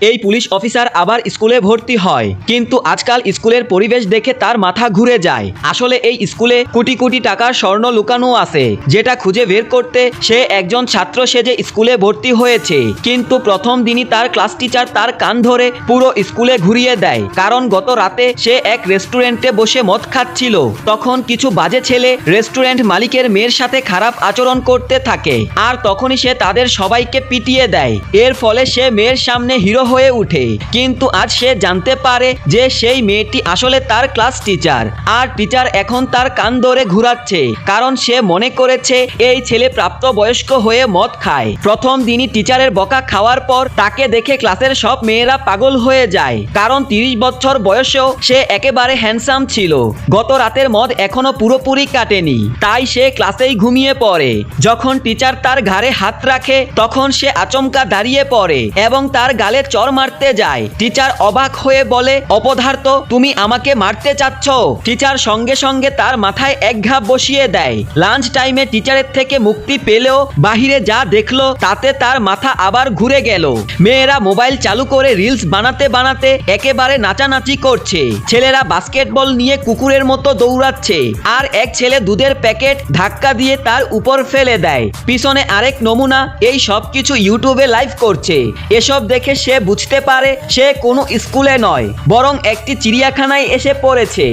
এই police officer আবার স্কুলে ভর্তি হয়, কিন্তু আজকাল স্কুলের পরিবেশ দেখে তার মাথা ঘুরে যায়। আসলে এই স্কুলে কোটি কোটি টাকার স্বর্ণ লুকানো আছে, যেটা খুঁজে বের করতে সে একজন ছাত্র সেজে স্কুলে ভর্তি হয়েছে। কিন্তু প্রথম দিনই তার ক্লাস টিচার তার কান ধরে পুরো স্কুলে ঘুরিয়ে দেয়, কারণ গত রাতে সে এক রেস্টুরেন্টে বসে মদ খাচ্ছিল। তখন কিছু বাজে ছেলে রেস্টুরেন্ট মালিকের মেয়ের সাথে খারাপ আচরণ করতে থাকে, আর তখনই সে তাদের সবাইকে পিটিয়ে দেয়। এর ফলে সে মেয়ের সামনে হিরো হয়ে উঠে। কিন্তু আজ সে জানতে পারে যে সেই মেয়েটি আসলে তার ক্লাস টিচার, আর টিচার এখন তার কান ধরে ঘুরাচ্ছে, কারণ সে মনে করেছে এই ছেলে প্রাপ্তবয়স্ক হয়ে মদ খায়। প্রথম দিনই টিচারের বকা খাওয়ার পর তাকে দেখে ক্লাসের সব মেয়েরা পাগল হয়ে যায়, কারণ 30 বছর বয়সেও সে একেবারে হ্যান্ডসাম ছিল। গত রাতের মদ এখনো পুরোপুরি কাটেনি, তাই সে ক্লাসেই ঘুমিয়ে পড়ে। যখন টিচার তার ঘাড়ে হাত রাখে তখন সে আচমকা দাঁড়িয়ে পড়ে এবং তার গালে চড় মারতে যায়। টিচার অবাক হয়ে বলে, অপদার্থ, তুমি আমাকে মারতে চাচ্ছ? টিচার সঙ্গে সঙ্গে তার মাথায় এক ঘাপ বসিয়ে দেয়। লাঞ্চ টাইমে টিচারের থেকে মুক্তি পেলেও বাহিরে যা দেখলো তাতে তার মাথা আবার ঘুরে গেল। মেয়েরা মোবাইল চালু করে রিলস বানাতে বানাতে একেবারে নাচানাচি করছে। ছেলেরা বাস্কেটবল নিয়ে কুকুরের মতো দৌড়াচ্ছে, আর এক ছেলে দুধের প্যাকেট ধাক্কা দিয়ে তার উপর ফেলে দেয়। পিছনে আরেক নমুনা এই সব কিছু ইউটিউবে লাইভ করছে। এসব দেখে সে বুঝতে পারে সে কোনো স্কুলে নয়, বরং একটি চিড়িয়াখানায় এসে পড়েছে।